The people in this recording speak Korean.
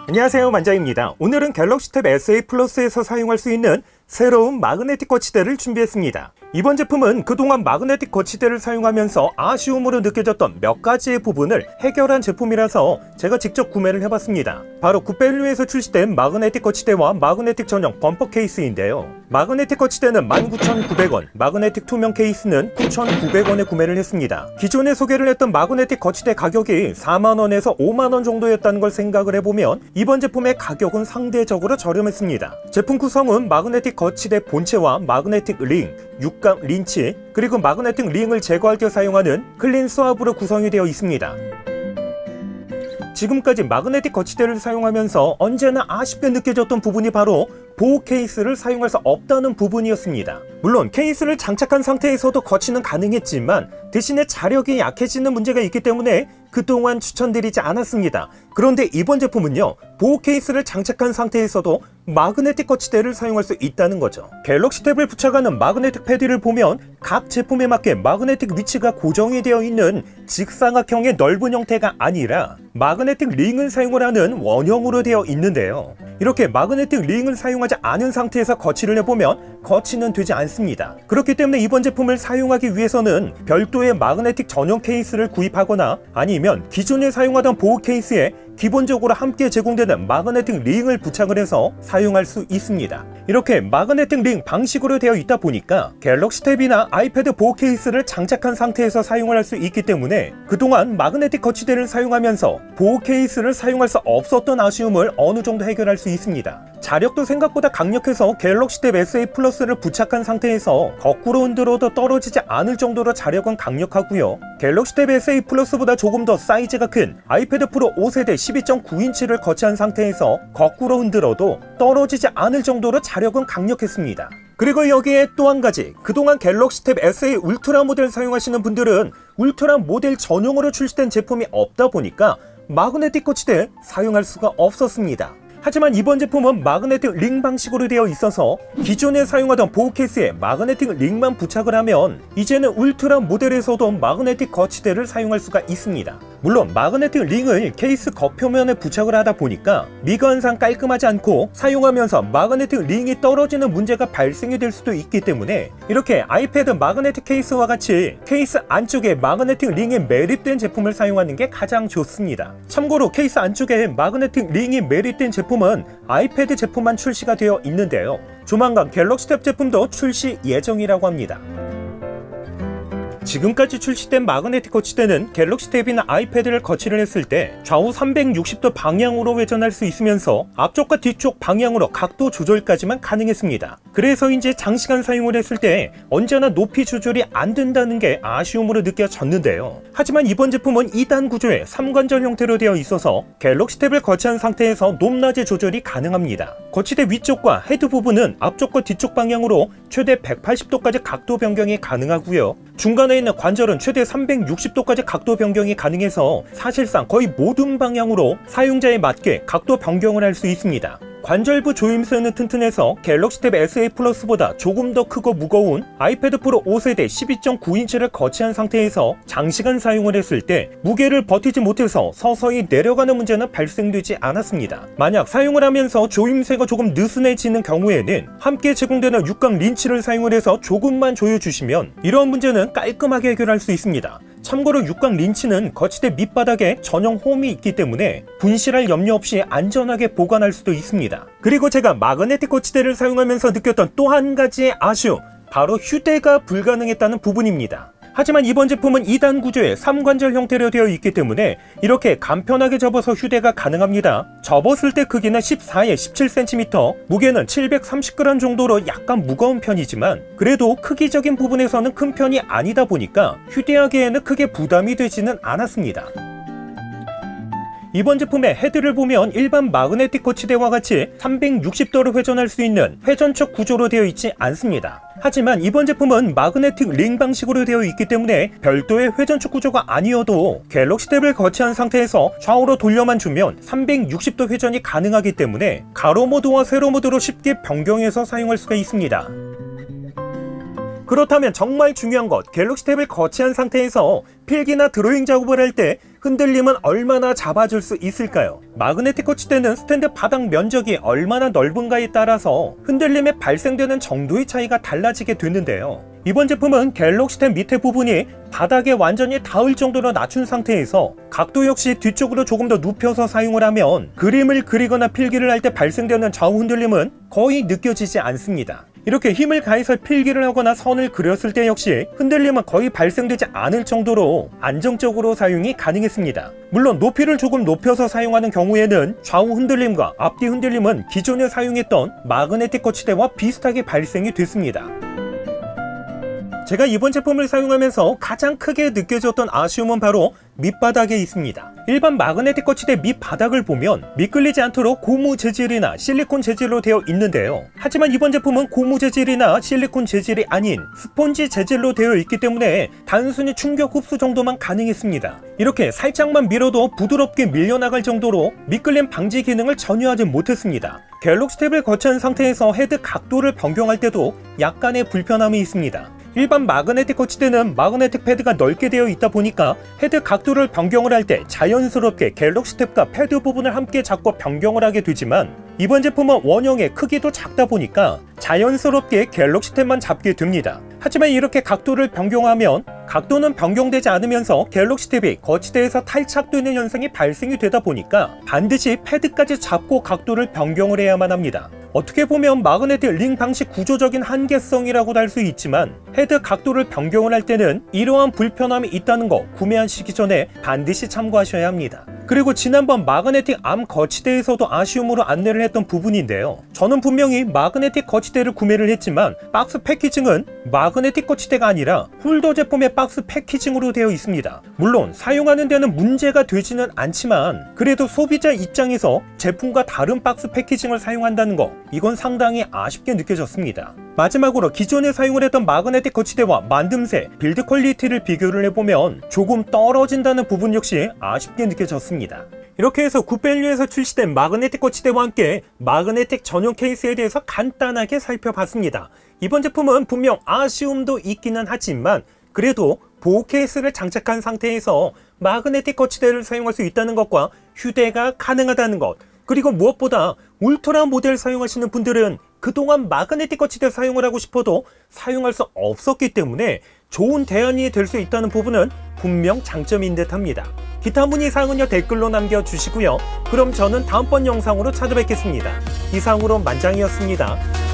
안녕하세요, 만장입니다. 오늘은 갤럭시 탭 SA 플러스에서 사용할 수 있는 새로운 마그네틱 거치대를 준비했습니다. 이번 제품은 그동안 마그네틱 거치대를 사용하면서 아쉬움으로 느껴졌던 몇 가지의 부분을 해결한 제품이라서 제가 직접 구매를 해봤습니다. 바로 굿밸류에서 출시된 마그네틱 거치대와 마그네틱 전용 범퍼 케이스인데요. 마그네틱 거치대는 19,900원, 마그네틱 투명 케이스는 9,900원에 구매를 했습니다. 기존에 소개를 했던 마그네틱 거치대 가격이 4만원에서 5만원 정도였다는 걸 생각을 해보면 이번 제품의 가격은 상대적으로 저렴했습니다. 제품 구성은 마그네틱 거치대 본체와 마그네틱 링, 육각 린치, 그리고 마그네틱 링을 제거할 때 사용하는 클린 스왑으로 구성이 되어 있습니다. 지금까지 마그네틱 거치대를 사용하면서 언제나 아쉽게 느껴졌던 부분이 바로 보호 케이스를 사용할 수 없다는 부분이었습니다. 물론 케이스를 장착한 상태에서도 거치는 가능했지만 대신에 자력이 약해지는 문제가 있기 때문에 그동안 추천드리지 않았습니다. 그런데 이번 제품은요, 보호 케이스를 장착한 상태에서도 마그네틱 거치대를 사용할 수 있다는 거죠. 갤럭시 탭을 부착하는 마그네틱 패드를 보면 각 제품에 맞게 마그네틱 위치가 고정이 되어 있는 직사각형의 넓은 형태가 아니라 마그네틱 링을 사용을 하는 원형으로 되어 있는데요. 이렇게 마그네틱 링을 사용하지 않은 상태에서 거치를 해보면 거치는 되지 않습니다. 그렇기 때문에 이번 제품을 사용하기 위해서는 별도의 마그네틱 전용 케이스를 구입하거나 아니면 기존에 사용하던 보호 케이스에 기본적으로 함께 제공되는 마그네틱 링을 부착을 해서 사용할 수 있습니다. 이렇게 마그네틱 링 방식으로 되어 있다 보니까 갤럭시 탭이나 아이패드 보호 케이스를 장착한 상태에서 사용을 할 수 있기 때문에 그동안 마그네틱 거치대를 사용하면서 보호 케이스를 사용할 수 없었던 아쉬움을 어느 정도 해결할 수 있습니다. 자력도 생각보다 강력해서 갤럭시 탭 SA 플러스를 부착한 상태에서 거꾸로 흔들어도 떨어지지 않을 정도로 자력은 강력하고요. 갤럭시 탭 SA 플러스보다 조금 더 사이즈가 큰 아이패드 프로 5세대 12.9인치를 거치한 상태에서 거꾸로 흔들어도 떨어지지 않을 정도로 자력은 강력했습니다. 그리고 여기에 또 한 가지, 그동안 갤럭시 탭 SA 울트라 모델 사용하시는 분들은 울트라 모델 전용으로 출시된 제품이 없다 보니까 마그네틱 거치대 사용할 수가 없었습니다. 하지만 이번 제품은 마그네틱 링 방식으로 되어 있어서 기존에 사용하던 보호 케이스에 마그네틱 링만 부착을 하면 이제는 울트라 모델에서도 마그네틱 거치대를 사용할 수가 있습니다. 물론 마그네틱 링을 케이스 겉표면에 부착을 하다 보니까 미관상 깔끔하지 않고 사용하면서 마그네틱 링이 떨어지는 문제가 발생이 될 수도 있기 때문에 이렇게 아이패드 마그네틱 케이스와 같이 케이스 안쪽에 마그네틱 링이 매립된 제품을 사용하는 게 가장 좋습니다. 참고로 케이스 안쪽에 마그네틱 링이 매립된 제품은 아이패드 제품만 출시가 되어 있는데요. 조만간 갤럭시 탭 제품도 출시 예정이라고 합니다. 지금까지 출시된 마그네틱 거치대는 갤럭시 탭이나 아이패드를 거치를 했을 때 좌우 360도 방향으로 회전할 수 있으면서 앞쪽과 뒤쪽 방향으로 각도 조절까지만 가능했습니다. 그래서인지 장시간 사용을 했을 때 언제나 높이 조절이 안 된다는 게 아쉬움으로 느껴졌는데요. 하지만 이번 제품은 2단 구조의 3관절 형태로 되어 있어서 갤럭시 탭을 거치한 상태에서 높낮이 조절이 가능합니다. 거치대 위쪽과 헤드 부분은 앞쪽과 뒤쪽 방향으로 최대 180도까지 각도 변경이 가능하고요. 중간에 있는 관절은 최대 360도까지 각도 변경이 가능해서 사실상 거의 모든 방향으로 사용자에 맞게 각도 변경을 할 수 있습니다. 관절부 조임새는 튼튼해서 갤럭시 탭 SA 플러스보다 조금 더 크고 무거운 아이패드 프로 5세대 12.9인치를 거치한 상태에서 장시간 사용을 했을 때 무게를 버티지 못해서 서서히 내려가는 문제는 발생되지 않았습니다. 만약 사용을 하면서 조임새가 조금 느슨해지는 경우에는 함께 제공되는 육각 린치를 사용을 해서 조금만 조여주시면 이러한 문제는 깔끔하게 해결할 수 있습니다. 참고로 육각 린치는 거치대 밑바닥에 전용 홈이 있기 때문에 분실할 염려 없이 안전하게 보관할 수도 있습니다. 그리고 제가 마그네틱 거치대를 사용하면서 느꼈던 또 한 가지의 아쉬움, 바로 휴대가 불가능했다는 부분입니다. 하지만 이번 제품은 2단 구조의 3관절 형태로 되어 있기 때문에 이렇게 간편하게 접어서 휴대가 가능합니다. 접었을 때 크기는 14에 17cm, 무게는 730g 정도로 약간 무거운 편이지만 그래도 크기적인 부분에서는 큰 편이 아니다 보니까 휴대하기에는 크게 부담이 되지는 않았습니다. 이번 제품의 헤드를 보면 일반 마그네틱 거치대와 같이 360도로 회전할 수 있는 회전축 구조로 되어 있지 않습니다. 하지만 이번 제품은 마그네틱 링 방식으로 되어 있기 때문에 별도의 회전축 구조가 아니어도 갤럭시 탭을 거치한 상태에서 좌우로 돌려만 주면 360도 회전이 가능하기 때문에 가로 모드와 세로 모드로 쉽게 변경해서 사용할 수가 있습니다. 그렇다면 정말 중요한 것, 갤럭시 탭을 거치한 상태에서 필기나 드로잉 작업을 할 때 흔들림은 얼마나 잡아줄 수 있을까요? 마그네틱 거치대는 스탠드 바닥 면적이 얼마나 넓은가에 따라서 흔들림에 발생되는 정도의 차이가 달라지게 되는데요. 이번 제품은 갤럭시 탭 밑에 부분이 바닥에 완전히 닿을 정도로 낮춘 상태에서 각도 역시 뒤쪽으로 조금 더 눕혀서 사용을 하면 그림을 그리거나 필기를 할 때 발생되는 좌우 흔들림은 거의 느껴지지 않습니다. 이렇게 힘을 가해서 필기를 하거나 선을 그렸을 때 역시 흔들림은 거의 발생되지 않을 정도로 안정적으로 사용이 가능했습니다. 물론 높이를 조금 높여서 사용하는 경우에는 좌우 흔들림과 앞뒤 흔들림은 기존에 사용했던 마그네틱 거치대와 비슷하게 발생이 됐습니다. 제가 이번 제품을 사용하면서 가장 크게 느껴졌던 아쉬움은 바로 밑바닥에 있습니다. 일반 마그네틱 거치대 밑바닥을 보면 미끌리지 않도록 고무 재질이나 실리콘 재질로 되어 있는데요. 하지만 이번 제품은 고무 재질이나 실리콘 재질이 아닌 스폰지 재질로 되어 있기 때문에 단순히 충격 흡수 정도만 가능했습니다. 이렇게 살짝만 밀어도 부드럽게 밀려나갈 정도로 미끌림 방지 기능을 전혀 하지 못했습니다. 갤럭시 탭을 거치한 상태에서 헤드 각도를 변경할 때도 약간의 불편함이 있습니다. 일반 마그네틱 거치대는 마그네틱 패드가 넓게 되어 있다 보니까 헤드 각도를 변경을 할 때 자연스럽게 갤럭시 탭과 패드 부분을 함께 잡고 변경을 하게 되지만 이번 제품은 원형의 크기도 작다 보니까 자연스럽게 갤럭시 탭만 잡게 됩니다. 하지만 이렇게 각도를 변경하면 각도는 변경되지 않으면서 갤럭시 탭이 거치대에서 탈착되는 현상이 발생이 되다 보니까 반드시 패드까지 잡고 각도를 변경을 해야만 합니다. 어떻게 보면 마그네틱 링 방식 구조적인 한계성이라고도 할 수 있지만 헤드 각도를 변경을 할 때는 이러한 불편함이 있다는 거 구매하시기 전에 반드시 참고하셔야 합니다. 그리고 지난번 마그네틱 암 거치대에서도 아쉬움으로 안내를 했던 부분인데요. 저는 분명히 마그네틱 거치대를 구매를 했지만 박스 패키징은 마그네틱 거치대가 아니라 홀더 제품의 박스 패키징으로 되어 있습니다. 물론 사용하는 데는 문제가 되지는 않지만 그래도 소비자 입장에서 제품과 다른 박스 패키징을 사용한다는 거 이건 상당히 아쉽게 느껴졌습니다. 마지막으로 기존에 사용을 했던 마그네틱 거치대와 만듦새, 빌드 퀄리티를 비교를 해보면 조금 떨어진다는 부분 역시 아쉽게 느껴졌습니다. 이렇게 해서 굿밸류에서 출시된 마그네틱 거치대와 함께 마그네틱 전용 케이스에 대해서 간단하게 살펴봤습니다. 이번 제품은 분명 아쉬움도 있기는 하지만 그래도 보호 케이스를 장착한 상태에서 마그네틱 거치대를 사용할 수 있다는 것과 휴대가 가능하다는 것, 그리고 무엇보다 울트라 모델 사용하시는 분들은 그동안 마그네틱 거치대 사용을 하고 싶어도 사용할 수 없었기 때문에 좋은 대안이 될 수 있다는 부분은 분명 장점인 듯 합니다. 기타 문의 사항은요 댓글로 남겨주시고요. 그럼 저는 다음번 영상으로 찾아뵙겠습니다. 이상으로 만장이었습니다.